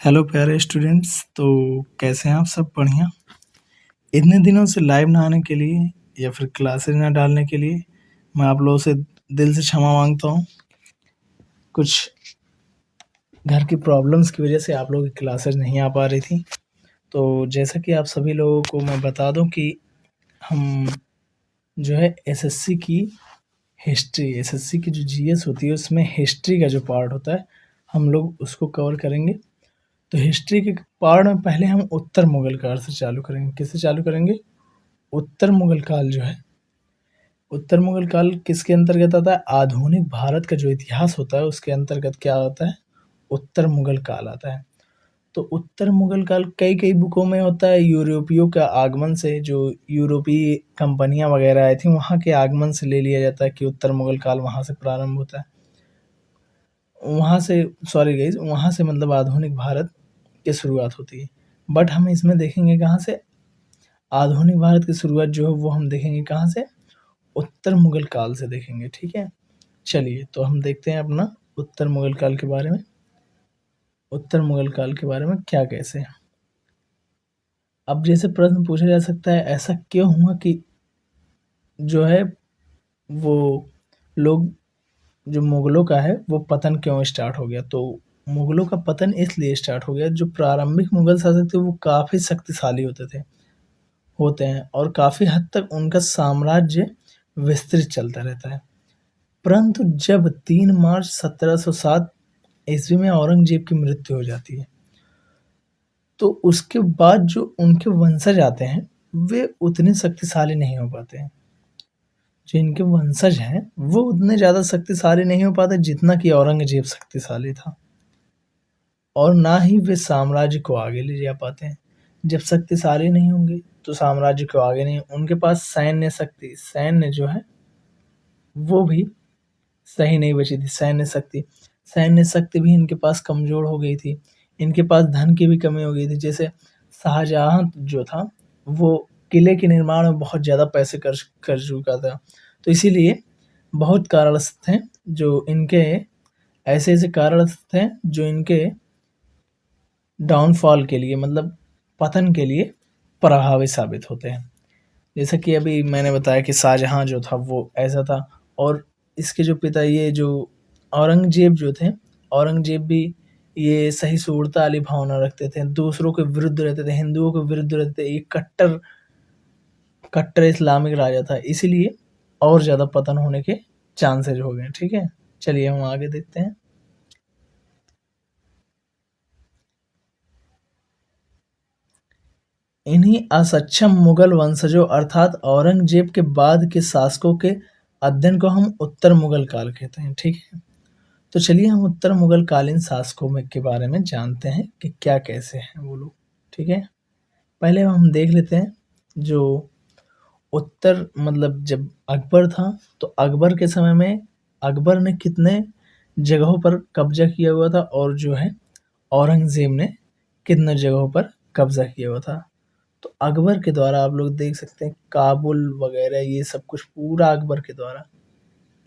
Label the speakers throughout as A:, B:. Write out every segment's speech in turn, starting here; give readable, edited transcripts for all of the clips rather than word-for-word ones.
A: Hello प्यारे students. तो कैसे हैं आप सब? बढ़िया। इतने दिनों से लाइव ना आने के लिए या फिर क्लासेस ना डालने के लिए मैं आप लोगों से दिल से क्षमा मांगता हूँ। कुछ घर की प्रॉब्लम्स की वजह से आप लोगों की क्लासेस नहीं आ पा रही थी। तो जैसा कि आप सभी लोगों को मैं बता दूं कि हम जो है एसएससी की जो जीएस होती है उसमें हिस्ट्री का जो पार्ट होता है हम लोग उसको कवर करेंगे। तो हिस्ट्री के पार्ट में पहले हम उत्तर मुगल काल से चालू करेंगे। किससे चालू करेंगे? उत्तर मुगल काल जो है, उत्तर मुगल काल किसके अंतर्गत आता है? आधुनिक भारत का जो इतिहास होता है उसके अंतर्गत क्या होता है? उत्तर मुगल काल आता है। तो उत्तर मुगल काल कई कई बुकों में होता है। यूरोपियों का आगमन से, जो यूरोपीय कंपनियां वगैरह आई थी वहां के आगमन से ले लिया जाता है कि उत्तर मुगल काल वहां से प्रारंभ होता है। वहां से सॉरी गाइज, वहां से मतलब आधुनिक भारत की शुरुआत होती है। बट हम इसमें देखेंगे कहाँ से? आधुनिक भारत की शुरुआत जो है वो हम देखेंगे कहाँ से? उत्तर मुगल काल से देखेंगे। ठीक है, चलिए तो हम देखते हैं अपना उत्तर मुगल काल के बारे में। उत्तर मुगल काल के बारे में क्या कैसे है। अब जैसे प्रश्न पूछा जा सकता है, ऐसा क्यों हुआ कि जो है वो लोग, जो मुगलों का है वो पतन क्यों स्टार्ट हो गया? तो मुगलों का पतन इसलिए स्टार्ट हो गया, जो प्रारंभिक मुगल शासक थे वो काफी शक्तिशाली होते हैं और काफी हद तक उनका साम्राज्य विस्तृत चलता रहता है। परंतु जब 3 मार्च 1707 ईस्वी में औरंगजेब की मृत्यु हो जाती है, तो उसके बाद जो उनके वंशज आते हैं वे उतने शक्तिशाली नहीं हो पाते हैं। जो इनके वंशज हैं वो उतने ज़्यादा शक्तिशाली नहीं हो पाते जितना कि औरंगजेब शक्तिशाली था, और ना ही वे साम्राज्य को आगे ले जा पाते हैं। जब शक्तिशाली नहीं होंगे तो साम्राज्य को आगे नहीं, उनके पास सैन्य जो है वो भी सही नहीं बची थी। सैन्य शक्ति भी इनके पास कमजोर हो गई थी। इनके पास धन की भी कमी हो गई थी। जैसे शाहजहां जो था वो किले के निर्माण में बहुत ज्यादा पैसे कर चुका था। तो इसीलिए बहुत कारण थे जो इनके, ऐसे ऐसे कारण थे जो इनके डाउनफॉल के लिए, मतलब पतन के लिए प्रभावी साबित होते हैं। जैसा कि अभी मैंने बताया कि शाहजहां जो था वो ऐसा था, और इसके जो पिता, ये जो औरंगजेब जो थे, औरंगजेब भी ये सहिष्णुता वाली भावना रखते थे, दूसरों के विरुद्ध रहते थे, हिंदुओं के विरुद्ध रहते थे। ये कट्टर कट्टर इस्लामिक राजा था, इसीलिए और ज्यादा पतन होने के चांसेस हो गए। ठीक है, चलिए हम आगे देखते हैं। इन्हीं असक्षम मुगल वंशजों अर्थात औरंगजेब के बाद के शासकों के अध्ययन को हम उत्तर मुगल काल कहते हैं। ठीक है, तो चलिए हम उत्तर मुगल कालीन शासकों में के बारे में जानते हैं कि क्या कैसे हैं वो लोग। ठीक है, पहले हम देख लेते हैं जो उत्तर, मतलब जब अकबर था तो अकबर के समय में अकबर ने कितने जगहों पर कब्जा किया हुआ था, और जो है औरंगजेब ने कितने जगहों पर कब्जा किया हुआ था। तो अकबर के द्वारा आप लोग देख सकते हैं काबुल वगैरह, ये सब कुछ पूरा अकबर के द्वारा।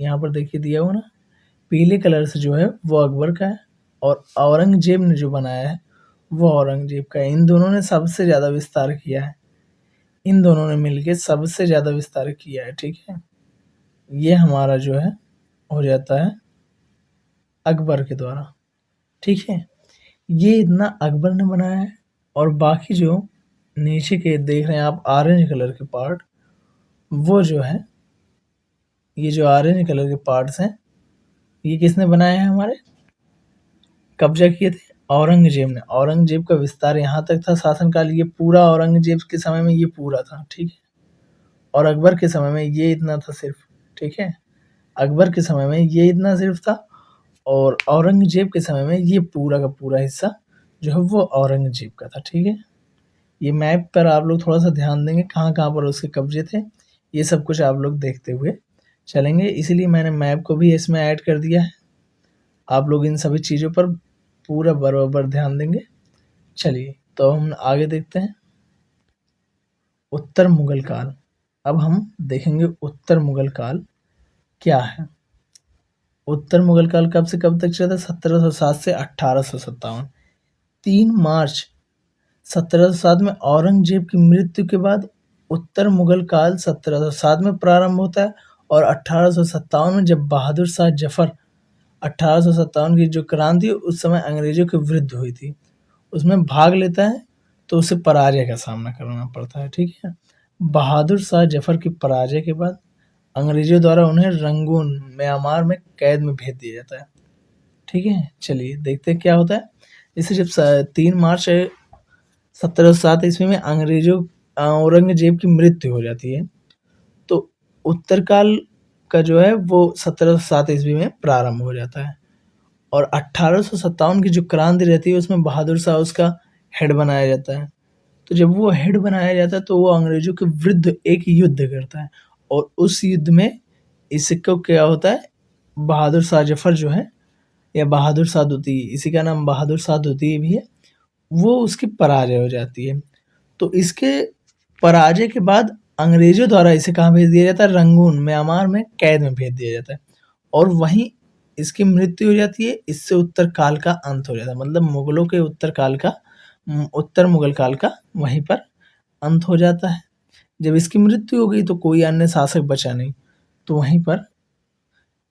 A: यहाँ पर देखिए दिया हुआ ना, पीले कलर से जो है वो अकबर का है, और औरंगजेब ने जो बनाया है वो औरंगजेब का है। इन दोनों ने सबसे ज़्यादा विस्तार किया है, इन दोनों ने मिलके सबसे ज़्यादा विस्तार किया है। ठीक है, ये हमारा जो है हो जाता है अकबर के द्वारा। ठीक है, ये इतना अकबर ने बनाया है। और बाकी जो नीचे के देख रहे हैं आप ऑरेंज कलर के पार्ट, वो जो है, ये जो ऑरेंज कलर के पार्ट्स हैं ये किसने बनाए हैं? हमारे कब्जा किए थे औरंगजेब ने। औरंगजेब का विस्तार यहाँ तक था शासनकाल, ये पूरा औरंगजेब के समय में ये पूरा था। ठीक है, और अकबर के समय में ये इतना था सिर्फ। ठीक है, अकबर के समय में ये इतना सिर्फ था, और औरंगजेब के समय में ये पूरा का पूरा हिस्सा जो है वो औरंगजेब का था। ठीक है, ये मैप पर आप लोग थोड़ा सा ध्यान देंगे कहाँ कहाँ पर उसके कब्जे थे, ये सब कुछ आप लोग देखते हुए चलेंगे। इसीलिए मैंने मैप को भी इसमें ऐड कर दिया है। आप लोग इन सभी चीज़ों पर पूरा बराबर ध्यान देंगे। चलिए तो हम आगे देखते हैं उत्तर मुगल काल। अब हम देखेंगे उत्तर मुगल काल क्या है। उत्तर मुगल काल कब से कब तक चला था? 1707 से 1857। 3 मार्च 1707 में औरंगजेब की मृत्यु के बाद उत्तर मुगल काल 1707 में प्रारंभ होता है और 1857 में जब बहादुर शाह जफर 1857 की जो क्रांति उस समय अंग्रेजों के विरुद्ध हुई थी उसमें भाग लेता है तो उसे पराजय का सामना करना पड़ता है। ठीक है, बहादुर शाह जफर की पराजय के बाद अंग्रेजों द्वारा उन्हें रंगून म्यांमार में कैद में भेज दिया जाता है। ठीक है, चलिए देखते हैं क्या होता है। इसे जब 3 मार्च 1707 ईस्वी में अंग्रेजों औरंगजेब की मृत्यु हो जाती है तो उत्तरकाल का जो है वो 1707 ईस्वी में प्रारंभ हो जाता है और 1857 की जो क्रांति रहती है उसमें बहादुर शाह उसका हेड बनाया जाता है। तो जब वो हेड बनाया जाता है तो वो अंग्रेजों के विरुद्ध एक युद्ध करता है और उस युद्ध में इसको क्या होता है, बहादुर शाह जफर जो है या बहादुर शाह द्वितीय, इसी का नाम बहादुर शाह द्वितीय भी है, वो उसकी पराजय हो जाती है। तो इसके पराजय के बाद अंग्रेजों द्वारा इसे कहाँ भेज दिया जाता है, रंगून म्यांमार में कैद में भेज दिया जाता है और वहीं इसकी मृत्यु हो जाती है। इससे उत्तर काल का अंत हो जाता है, मतलब मुगलों के उत्तर मुगल काल का वहीं पर अंत हो जाता है। जब इसकी मृत्यु हो गई तो कोई अन्य शासक बचा नहीं, तो वहीं पर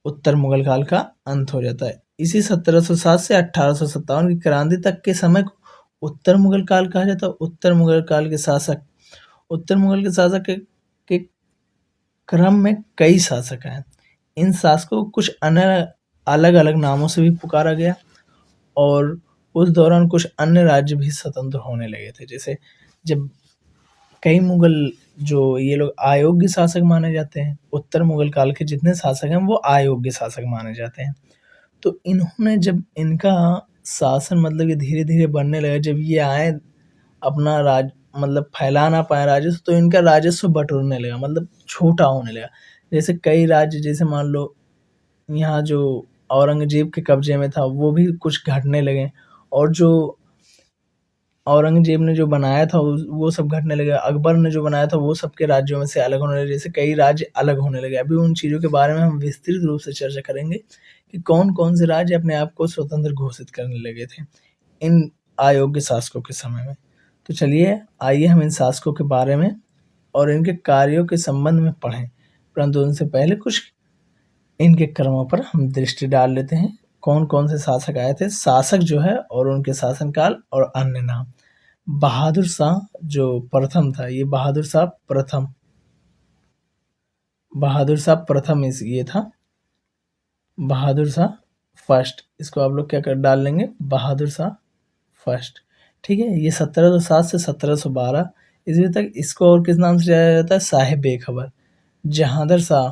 A: उत्तर मुगल काल का अंत हो जाता है। इसी 1707 से 1857 की क्रांति तक के समय को उत्तर मुगल काल कहा जाता है। उत्तर मुगल के शासक के क्रम में कई शासक हैं। इन शासकों को कुछ अन्य अलग अलग नामों से भी पुकारा गया और उस दौरान कुछ अन्य राज्य भी स्वतंत्र होने लगे थे। जैसे जब कई मुगल जो ये लोग अयोग्य शासक माने जाते हैं, उत्तर मुगल काल के जितने शासक हैं वो अयोग्य शासक माने जाते हैं। तो इन्होंने जब इनका शासन मतलब कि धीरे धीरे बढ़ने लगा, जब ये आए अपना राज मतलब फैला ना पाए राजस्व, तो इनका राजस्व बटोरने लगा, मतलब छोटा होने लगा। जैसे कई राज्य, जैसे मान लो यहाँ जो औरंगजेब के कब्जे में था वो भी कुछ घटने लगे और जो औरंगजेब ने जो बनाया था वो सब घटने लगे। अकबर ने जो बनाया था वो सबके राज्यों में से अलग होने लगे, जैसे कई राज्य अलग होने लगे। अभी उन चीज़ों के बारे में हम विस्तृत रूप से चर्चा करेंगे कि कौन कौन से राज्य अपने आप को स्वतंत्र घोषित करने लगे थे इन अयोग्य शासकों के समय में। तो चलिए आइए हम इन शासकों के बारे में और इनके कार्यों के संबंध में पढ़ें, परंतु उनसे पहले कुछ इनके कर्मों पर हम दृष्टि डाल लेते हैं। कौन कौन से शासक आए थे, शासक जो है और उनके शासनकाल और अन्य नाम। बहादुर शाह जो प्रथम था, ये बहादुर शाह प्रथम ये था, बहादुर शाह फर्स्ट। इसको आप लोग क्या कर डाल लेंगे, बहादुर शाह फर्स्ट। ठीक है, ये 1707 से 1712 ईस्वी तक इसको और किस नाम से जाना जाता है, साहिब बेखबर। जहांदर शाह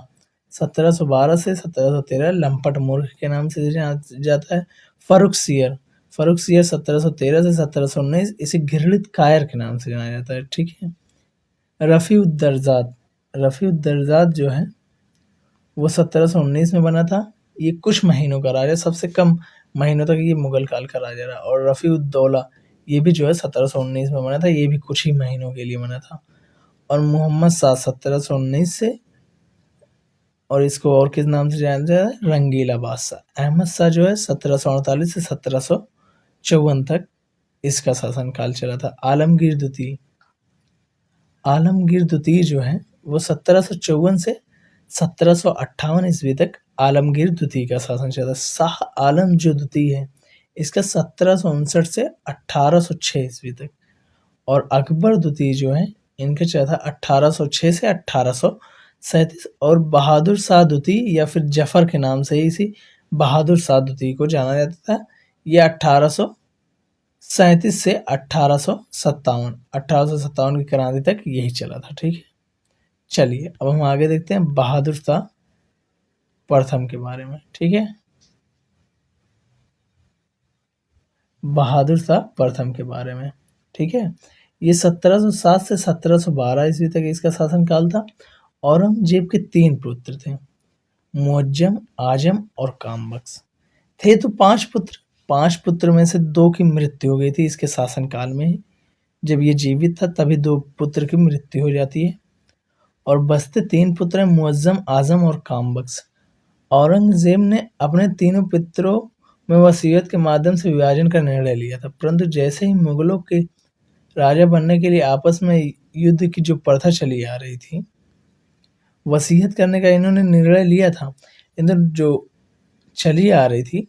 A: 1712 से 1713 लंपट मूर्ख के नाम से जाना जाता है। फर्रुख सियर 1713 से 1719 इसे घृणित कायर के नाम से जाना जाता है। ठीक है, रफ़ी-उद-दर्जात जो है वो 1719 में बना था। ये कुछ महीनों का राजा, सबसे कम महीनों तक ये मुगल काल का राजा रहा। और रफ़ी-उद-दौला ये भी जो है 1719 में बना था, ये भी कुछ ही महीनों के लिए बना था। और मोहम्मद शाह 1719 से, और इसको और किस नाम से जाना जाता है, रंगीला बादशाह। अहमद शाह जो है 1748 से 1754 तक इसका शासनकाल चला था। आलमगीर द्वितीय जो है वो 1754 से 1758 ईस्वी तक आलमगीर द्वितीय का शासन चला। शाह आलम जो द्वितीय है इसका 1759 से 1806 ईस्वी तक। और अकबर द्वितीय जो है इनका चला था 1806 से 1837। और बहादुर शाह द्वितीय या फिर जफर के नाम से इसी बहादुर शाह द्वितीय को जाना जाता था। ये 1837 से 1857 की क्रांति तक यही चला था। ठीक है, चलिए अब हम आगे देखते हैं बहादुर शाह प्रथम के बारे में। ठीक है, बहादुर शाह प्रथम के बारे में। ठीक है, ये 1707 से 1712 ईस्वी तक इसका शासनकाल था। औरंगजेब के 3 पुत्र थे, मुअज्जम, आजम और कामबख्श। थे तो 5 पुत्र, 5 पुत्र में से 2 की मृत्यु हो गई थी इसके शासनकाल में ही। जब ये जीवित था तभी 2 पुत्र की मृत्यु हो जाती है और बचते 3 पुत्र हैं, मुअज्जम, आजम और कामबख्श। औरंगजेब ने अपने तीनों पुत्रों में वसीयत के माध्यम से विभाजन का निर्णय लिया था, परंतु जैसे ही मुगलों के राजा बनने के लिए आपस में युद्ध की जो प्रथा चली आ रही थी, वसीयत करने का इन्होंने निर्णय लिया था, इधर जो चली आ रही थी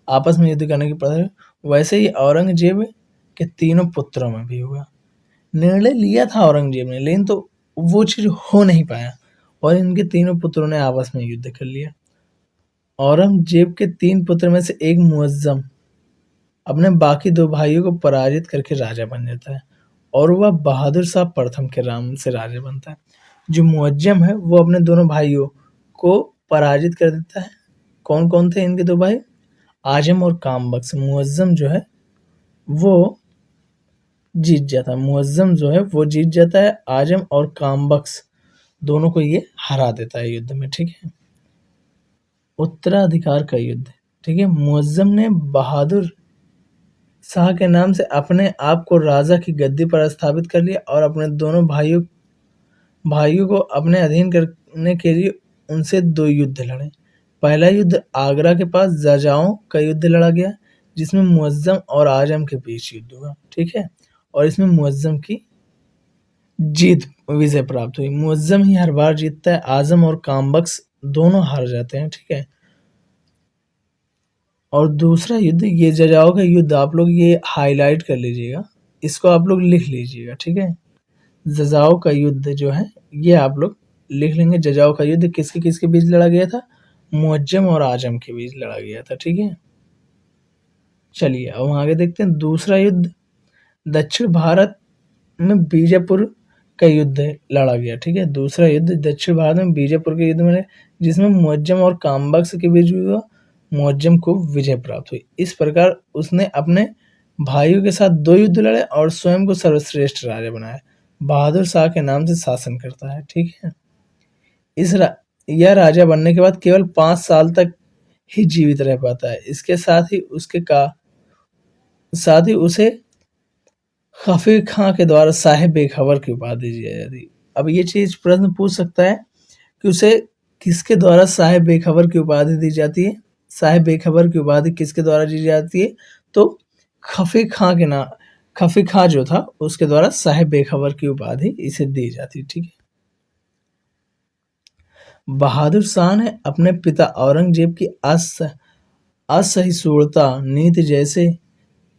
A: आपस में युद्ध करने की प्रथा, वैसे ही औरंगजेब के तीनों पुत्रों में भी हुआ। निर्णय लिया था औरंगजेब ने, लेकिन तो वो चीज हो नहीं पाया और इनके तीनों पुत्रों ने आपस में युद्ध कर लिया। औरंगजेब के 3 पुत्र में से एक मुअज्जम अपने बाकी 2 भाइयों को पराजित करके राजा बन जाता है और वह बहादुर शाह प्रथम के नाम से राजा बनता है। जो मुअज्जम है वो अपने दोनों भाइयों को पराजित कर देता है। कौन कौन थे इनके 2 भाई? आजम और कामबख्श। मुअज्जम जो है वो जीत जाता है, मुअज्जम जो है वो जीत जाता है, आजम और कामबख्श दोनों को ये हरा देता है युद्ध में, ठीक है। उत्तराधिकार का युद्ध, ठीक है। मुअज्जम ने बहादुर शाह के नाम से अपने आप को राजा की गद्दी पर स्थापित कर लिया और अपने दोनों भाइयों को अपने अधीन करने के लिए उनसे 2 युद्ध लड़े। पहला युद्ध आगरा के पास जजाओं का युद्ध लड़ा गया, जिसमें मुअज्जम और आजम के बीच युद्ध हुआ, ठीक है। और इसमें मुअज्जम की जीत विजय प्राप्त हुई। मुअज्जम ही हर बार जीतता है, आजम और कामबख्श दोनों हार जाते हैं, ठीक है। और दूसरा युद्ध, ये जजाओं का युद्ध, आप लोग ये हाईलाइट कर लीजिएगा, इसको आप लोग लिख लीजिएगा, ठीक है। जजाओं का युद्ध जो है ये आप लोग लिख लेंगे। जजाओं का युद्ध किसके किसके बीच लड़ा गया था? मुअज्जम और आजम के बीच लड़ा गया था, ठीक है। चलिए अब आगे देखते हैं। दूसरा युद्ध दक्षिण भारत में बीजापुर का युद्ध लड़ा गया, ठीक है। दूसरा युद्ध दक्षिण भारत में बीजापुर के युद्ध में, जिसमें मुअज्जम और कामबख्श के बीच हुआ। मुअज्जम को विजय प्राप्त हुई। इस प्रकार उसने अपने भाइयों के साथ 2 युद्ध लड़े और स्वयं को सर्वश्रेष्ठ राजा बनाया। बहादुर शाह के नाम से शासन करता है, ठीक है। यह राजा बनने के बाद केवल 5 साल तक ही जीवित रह पाता है। इसके साथ ही उसे खफी खां के द्वारा साहिब बेखबर की उपाधि दी जाती। अब ये चीज प्रश्न पूछ सकता है कि उसे किसके द्वारा साहिब बेखबर की उपाधि दी जाती है? साहिब बेखबर की उपाधि किसके द्वारा दी जाती है? तो खफी खां जो था उसके द्वारा साहिब बेखबर की उपाधि इसे दी जाती, ठीक है। बहादुर शाह ने अपने पिता औरंगजेब की असहिष्णुता नीति, जैसे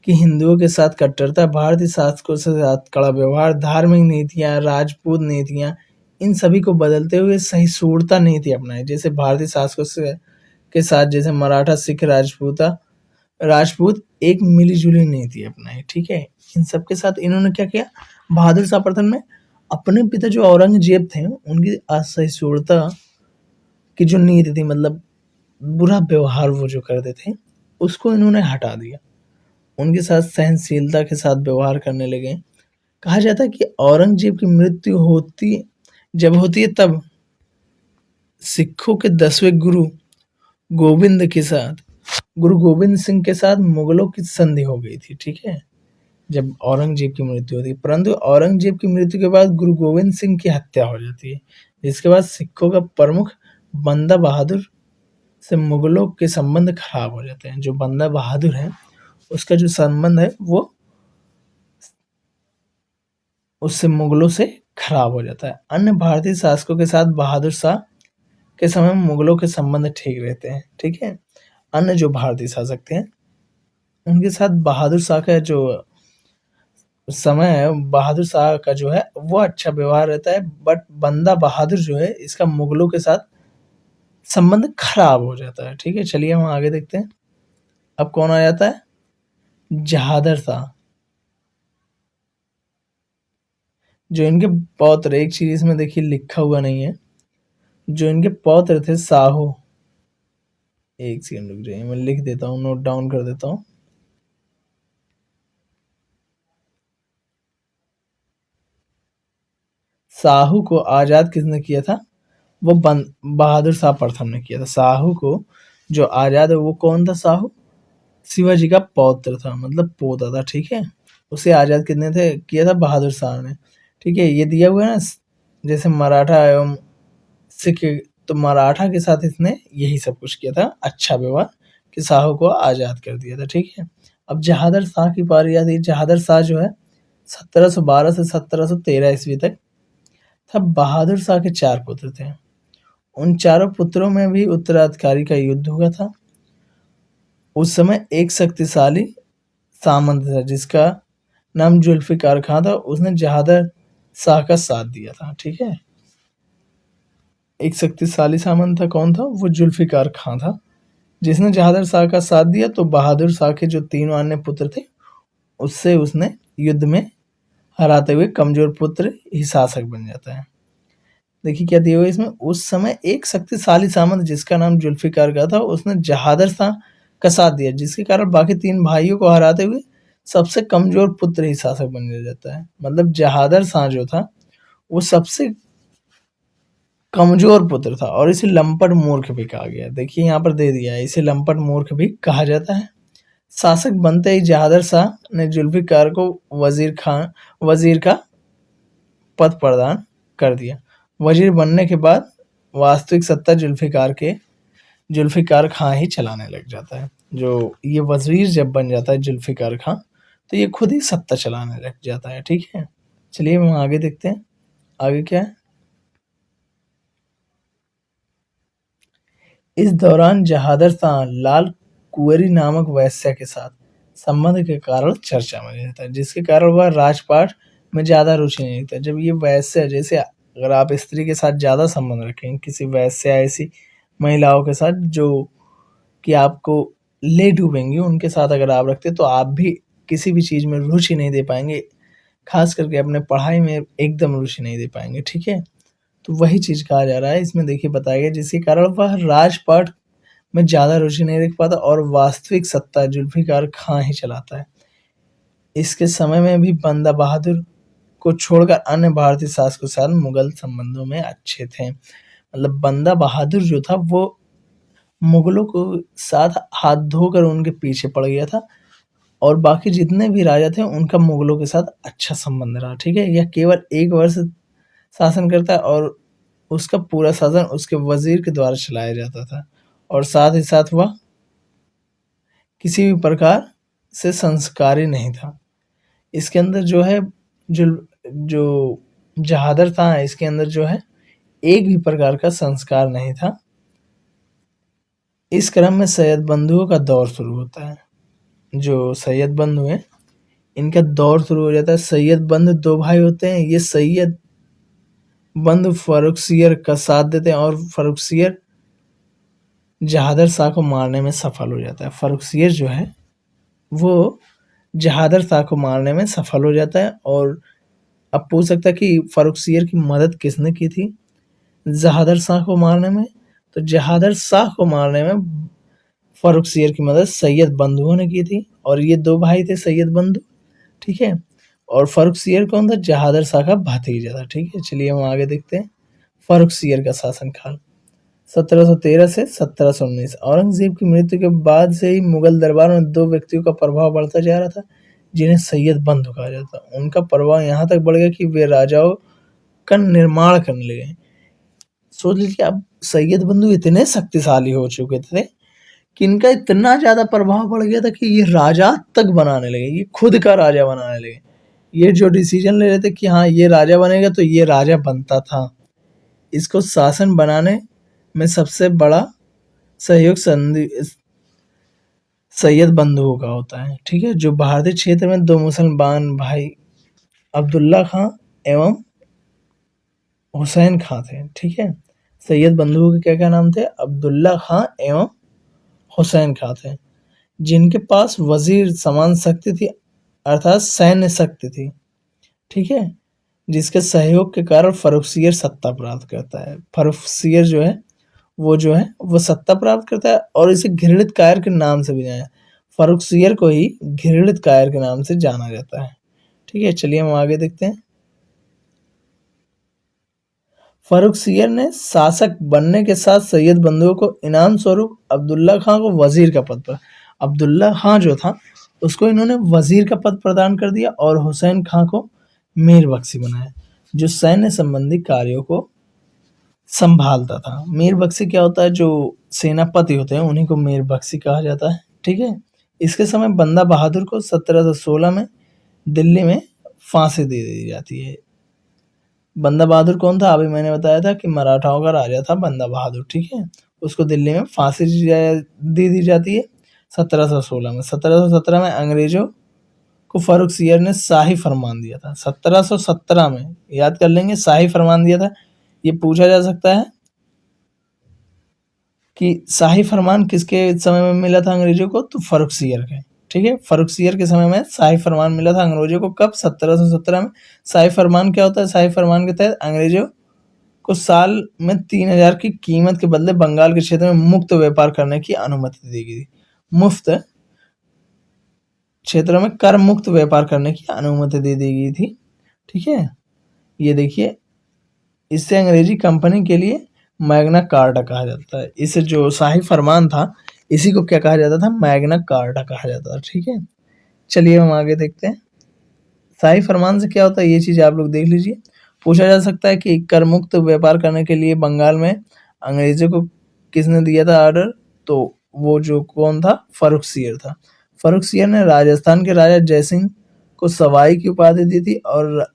A: कि हिंदुओं के साथ कट्टरता, भारतीय शासकों के साथ कड़ा व्यवहार, धार्मिक नीतियां, राजपूत नीतियां, इन सभी को बदलते हुए सहिष्णुता नीति अपनाई। जैसे भारतीय शासकों के साथ जैसे मराठा, सिख, राजपूत एक मिलीजुली नीति अपनाई, ठीक है। इन सब के साथ इन्होंने क्या किया? बहादुर शाह प्रथम ने अपने पिता जो औरंगजेब थे उनकी असहिष्णुता की जो नीति थी, मतलब बुरा व्यवहार वो जो करते थे, उसको इन्होंने हटा दिया। उनके साथ सहनशीलता के साथ व्यवहार करने लगे। कहा जाता है कि औरंगजेब की मृत्यु होती है तब सिखों के 10वें गुरु गोविंद सिंह के साथ मुगलों की संधि हो गई थी, ठीक है, जब औरंगजेब की मृत्यु होती है। परंतु औरंगजेब की मृत्यु के बाद गुरु गोविंद सिंह की हत्या हो जाती है, जिसके बाद सिखों का प्रमुख बंदा बहादुर से मुगलों के संबंध खराब हो जाते हैं। जो बंदा बहादुर है उसका जो संबंध है वो उससे मुगलों से खराब हो जाता है। अन्य भारतीय शासकों के साथ बहादुर शाह के समय में मुगलों के संबंध ठीक रहते हैं, ठीक है। अन्य जो भारतीय शासक थे उनके साथ बहादुर शाह का जो समय है, बहादुर शाह का जो है वो अच्छा व्यवहार रहता है, बट बंदा बहादुर जो है इसका मुगलों के साथ संबंध खराब हो जाता है, ठीक है। चलिए हम आगे देखते हैं। अब कौन आ जाता है? जहादर शाह। जो इनके पौत्र, एक चीज इसमें देखिए लिखा हुआ नहीं है, जो इनके पौत्र थे साहू, एक सेकंड रुक जाइए मैं लिख देता हूँ, नोट डाउन कर देता हूँ। साहू को आजाद किसने किया था? वो बहादुर शाह प्रथम ने किया था। साहू को जो आजाद है वो कौन था? साहू शिवाजी का पौत्र था, मतलब पोता था, ठीक है। उसे आजाद कितने थे किया था? बहादुर शाह ने, ठीक है। ये दिया हुआ है ना, जैसे मराठा एवं सिख, तो मराठा के साथ इसने यही सब कुछ किया था, अच्छा व्यवहार कि शाह को आज़ाद कर दिया था। ठीक है, अब जहादर शाह की बारी आती है। जहादर शाह जो है 1712 से 1713 ईस्वी तक था। बहादुर शाह के 4 पुत्र थे। उन चारों पुत्रों में भी उत्तराधिकारी का युद्ध हुआ था। उस समय एक शक्तिशाली सामंत था जिसका नाम जुल्फिकार खां था। उसने जहादर शाह का साथ दिया था। ठीक है, एक शक्तिशाली सामंत था। कौन था वो? जुल्फिकार खां था, जिसने जहादर शाह का साथ दिया। तो बहादुर शाह के जो 3 अन्य पुत्र थे उससे उसने युद्ध में हराते हुए कमजोर पुत्र ही शासक बन जाता है। देखिए क्या दिया हुआ है इसमें। उस समय एक शक्तिशाली सामंत जिसका नाम जुल्फिकार का था उसने जहादर शाह का साथ दिया, जिसके कारण बाकी 3 भाइयों को हराते हुए सबसे कमजोर पुत्र ही शासक बन जाता है। मतलब जहादर शाह जो था वो सबसे कमजोर पुत्र था और इसे लंपट मूर्ख भी कहा गया। देखिए यहाँ पर दे दिया है, इसे लंपट मूर्ख भी कहा जाता है। शासक बनते ही जहादर शाह ने जुल्फिकार को वजीर का पद प्रदान कर दिया। वजीर बनने के बाद वास्तविक सत्ता जुल्फिकार खां ही चलाने लग जाता है। जो ये वजीर जब बन जाता है जुल्फिकार खां तो ये खुद ही सत्ता चलाने लग जाता है। ठीक है, चलिए हम आगे देखते हैं। आगे क्या है? इस दौरान जहादर शाह लाल कुंवरी नामक वैश्या के साथ संबंध के कारण चर्चा में रहता है, जिसके कारण वह राजपाट में ज्यादा रुचि नहीं रखता। जब ये वैश्या, जैसे अगर आप स्त्री के साथ ज्यादा संबंध रखें, किसी वैश्या ऐसी महिलाओं के साथ जो कि आपको ले डूबेंगी, उनके साथ अगर आप रखते तो आप भी किसी भी चीज में रुचि नहीं दे पाएंगे, खास करके अपने पढ़ाई में एकदम रुचि नहीं दे पाएंगे। ठीक है, तो वही चीज कहा जा रहा है इसमें। देखिए बताया गया जिसके कारण वह राजपाट में ज्यादा रुचि नहीं रख पाता और वास्तविक सत्ता जुल्फिकार खां ही चलाता है। इसके समय में भी बंदा बहादुर को छोड़कर अन्य भारतीय शासकों के साथ मुगल संबंधों में अच्छे थे। मतलब बंदा बहादुर जो था वो मुगलों को साथ हाथ धोकर उनके पीछे पड़ गया था और बाकी जितने भी राजा थे उनका मुगलों के साथ अच्छा संबंध रहा। ठीक है, यह केवल 1 वर्ष शासन करता है और उसका पूरा शासन उसके वजीर के द्वारा चलाया जाता था और साथ ही साथ वह किसी भी प्रकार से संस्कारी नहीं था। इसके अंदर जो है जो जहादर था, इसके अंदर जो है एक भी प्रकार का संस्कार नहीं था। इस क्रम में सैयद बंधुओं का दौर शुरू होता है। जो सैयद बंधु है इनका दौर शुरू हो जाता है। सैयद बंधु 2 भाई होते हैं। ये सैयद बंधु फर्रुखसियर का साथ देते हैं और फर्रुखसियर जहादर शाह को मारने में सफल हो जाता है। फर्रुखसियर जो है वो जहादर शाह को मारने में सफल हो जाता है। और अब पूछ सकता है कि फर्रुखसियर की मदद किसने की थी जहादर शाह को मारने में? तो जहादर शाह को मारने में फर्रुखसियर की मदद सैयद बंधुओं ने की थी और ये 2 भाई थे सैयद बंधु। ठीक है, और फर्रुखसियर कौन था? जहादर शाह का भतीजा था। ठीक है, चलिए हम आगे देखते हैं। फर्रुखसियर का शासनकाल 1713 से 1719। औरंगजेब की मृत्यु के बाद से ही मुगल दरबार में 2 व्यक्तियों का प्रभाव बढ़ता जा रहा था जिन्हें सैयद बंधु कहा जाता। उनका प्रभाव यहाँ तक बढ़ गया कि वे राजाओं का निर्माण करने लगे। सोच लीजिए, अब सैयद बंधु इतने शक्तिशाली हो चुके थे कि इनका इतना ज्यादा प्रभाव बढ़ गया था कि ये राजा तक बनाने लगे, ये खुद का राजा बनाने लगे। ये जो डिसीजन ले रहे थे कि हाँ ये राजा बनेगा तो ये राजा बनता था। इसको शासन बनाने में सबसे बड़ा सहयोग सैयद बंधुओं का होता है। ठीक है, जो भारतीय क्षेत्र में 2 मुसलमान भाई अब्दुल्ला खां एवं हुसैन खां थे। ठीक है, सैयद बंधुओं के क्या क्या नाम थे? अब्दुल्ला खां एवं हुसैन खां थे, जिनके पास वजीर समान शक्ति थी, अर्थात सैन्य शक्ति थी। ठीक है, जिसके सहयोग के कारण फर्रुखसियर सत्ता प्राप्त करता है। फर्रुखसियर जो है वो सत्ता प्राप्त करता है और इसे घृणित कायर के नाम से भी जाना, फर्रुखसियर को ही घृणित कायर के नाम से जाना जाता है। ठीक है, चलिए हम आगे देखते हैं। फर्रुखसियर ने शासक बनने के साथ सैयद बंधुओं को इनाम स्वरूप अब्दुल्ला खां को वजीर का पद पर, अब्दुल्ला खां जो था उसको इन्होंने वजीर का पद प्रदान कर दिया और हुसैन खां को मीर बख्शी बनाया, जो सैन्य संबंधी कार्यों को संभालता था। मीर बख्शी क्या होता है, जो सेनापति होते हैं उन्हीं को मीर बख्शी कहा जाता है, ठीक है। इसके समय बंदा बहादुर को 1716 में दिल्ली में फांसी दे दी जाती है। बंदा बहादुर कौन था, अभी मैंने बताया था कि मराठाओं का राजा था बंदा बहादुर, ठीक है। उसको दिल्ली में फांसी दे दी जाती है 1716 में। 1717 में अंग्रेजों को फर्रुख सियर ने शाही फरमान दिया था। 1717 में, याद कर लेंगे, शाही फरमान दिया था। ये पूछा जा सकता है कि शाही फरमान किसके समय में मिला था अंग्रेजों को, तो फर्रुख सियर के, ठीक है। फर्रुख सियर के समय में शाही फरमान मिला था अंग्रेजों को। कब? 1717 में। शाही फरमान क्या होता है? शाही फरमान के तहत अंग्रेजों को साल में 3000 की कीमत के बदले बंगाल के क्षेत्र में मुक्त व्यापार करने की अनुमति दी गई। मुफ्त क्षेत्रों में कर मुक्त व्यापार करने की अनुमति दे दी गई थी, ठीक है। ये देखिए, इससे अंग्रेजी कंपनी के लिए मैग्ना कार्टा कहा जाता है। इसे जो शाही फरमान था, इसी को क्या कहा जाता था? मैग्ना कार्टा कहा जाता था, ठीक है। चलिए हम आगे देखते हैं। शाही फरमान से क्या होता है, ये चीज आप लोग देख लीजिए। पूछा जा सकता है कि कर मुक्त व्यापार करने के लिए बंगाल में अंग्रेजों को किसने दिया था ऑर्डर, तो वो जो कौन था, फर्रुख सियर था। फर्रुख सियर ने राजस्थान के राजा जयसिंह को सवाई की उपाधि दी थी और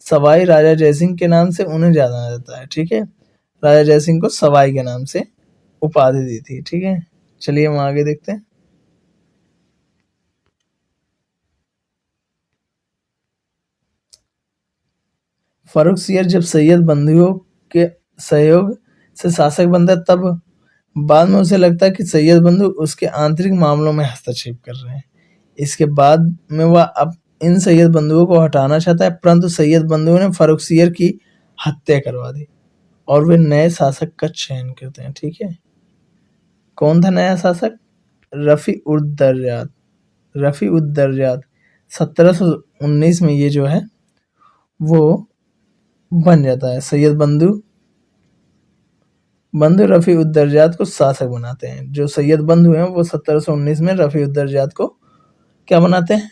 A: सवाई राजा जयसिंह के नाम से उन्हें जाना जाता है, ठीक है। राजा जयसिंह को सवाई के नाम से उपाधि दी थी, ठीक है। चलिए हम आगे देखते हैं। फर्रुख सियर जब सैयद बंधुओं के सहयोग से शासक बनता है, तब बाद में उसे लगता है कि सैयद बंधु उसके आंतरिक मामलों में हस्तक्षेप कर रहे हैं। इसके बाद में वह अब इन सैयद बंधुओं को हटाना चाहता है, परंतु सैयद बंधुओं ने फर्रुख सियर की हत्या करवा दी और वे नए शासक का चयन करते हैं, ठीक है। कौन था नया शासक? रफी उद दर्यात। रफी उद दर्यात 1719 में ये जो है वो बन जाता है। सैयद बंधु रफी उद दर्यात को शासक बनाते हैं। जो सैयद बंधु हैं वो 1719 में रफी उद दर्यात को क्या बनाते हैं?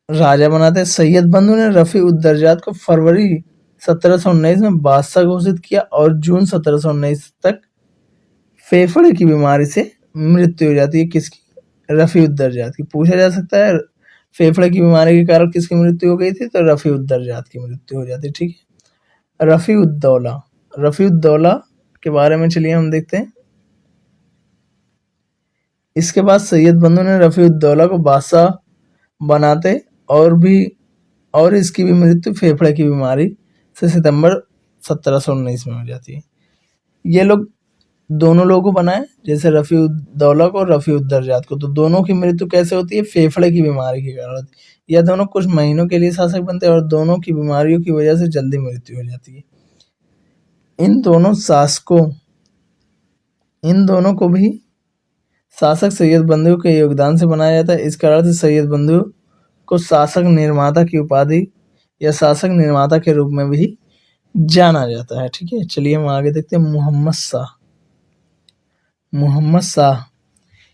A: राजा बनाते हैं। सैयद बंधु ने रफी उद दर्यात को फरवरी 1719 में बादशाह घोषित किया और जून 1719 तक फेफड़े की बीमारी से मृत्यु हो जाती है। किसकी? रफी उद दर्यात की। पूछा जा सकता है फेफड़े की बीमारी के कारण किसकी मृत्यु हो गई थी, तो रफी उद दर्यात की मृत्यु हो जाती है, ठीक है। रफी उद दौला। रफी उद दौला के बारे में चलिए हम देखते हैं। इसके बाद सैयद बंधु ने रफी उद दौला को बादशाह बनाते और इसकी भी मृत्यु फेफड़े की बीमारी से सितंबर 1719 में हो जाती है। ये लोग दोनों लोगों को बनाए, जैसे रफी उद दौला को और रफी उद दर्यात को, तो दोनों की मृत्यु कैसे होती है? फेफड़े की बीमारी के कारण। यह दोनों कुछ महीनों के लिए शासक बनते हैं और दोनों की बीमारियों की वजह से जल्दी मृत्यु हो जाती है। इन दोनों को भी शासक सैयद बंधु के योगदान से बनाया जाता है। इस कारण से सैयद बंधु को शासक निर्माता की उपाधि या शासक निर्माता के रूप में भी जाना जाता है, ठीक है। चलिए हम आगे देखते हैं। मोहम्मद शाह,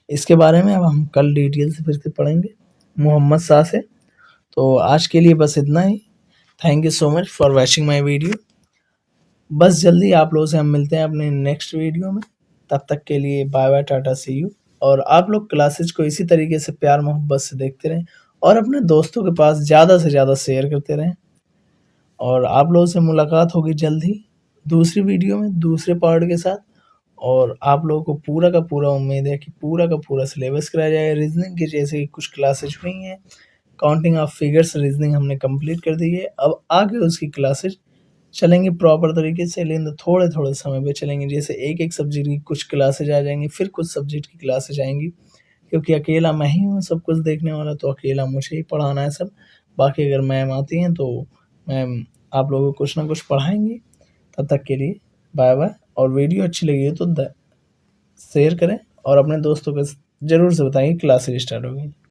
A: इसके बारे में अब हम कल डिटेल से फिर से पढ़ेंगे मोहम्मद शाह से। तो आज के लिए बस इतना ही। Thank you so much for watching my video. बस जल्दी आप लोगों से हम मिलते हैं अपने नेक्स्ट वीडियो में। तब तक के लिए bye bye, tata, see you. और आप लोग क्लासेज को इसी तरीके से प्यार मोहब्बत से देखते रहें और अपने दोस्तों के पास ज़्यादा से ज़्यादा शेयर करते रहें। और आप लोगों से मुलाकात होगी जल्द ही दूसरी वीडियो में दूसरे पार्ट के साथ। और आप लोगों को पूरा का पूरा उम्मीद है कि पूरा का पूरा सिलेबस कराया जाएगा। रीजनिंग की जैसे कि कुछ क्लासेज हुई हैं, काउंटिंग ऑफ फिगर्स रीजनिंग हमने कंप्लीट कर दी है। अब आगे उसकी क्लासेज चलेंगे प्रॉपर तरीके से, लेकिन थोड़े थोड़े समय पे चलेंगे। जैसे एक एक सब्जेक्ट की कुछ क्लासेज आ जाएंगी, फिर कुछ सब्जेक्ट की क्लासेज आएंगी, क्योंकि अकेला मैं ही हूँ सब कुछ देखने वाला, तो अकेला मुझे ही पढ़ाना है सब। बाकी अगर मैम आती हैं तो मैम आप लोगों को कुछ ना कुछ पढ़ाएंगी। तब तक के लिए बाय बाय। और वीडियो अच्छी लगी हो तो शेयर करें और अपने दोस्तों को ज़रूर से बताएं क्लासेज स्टार्ट हो गई।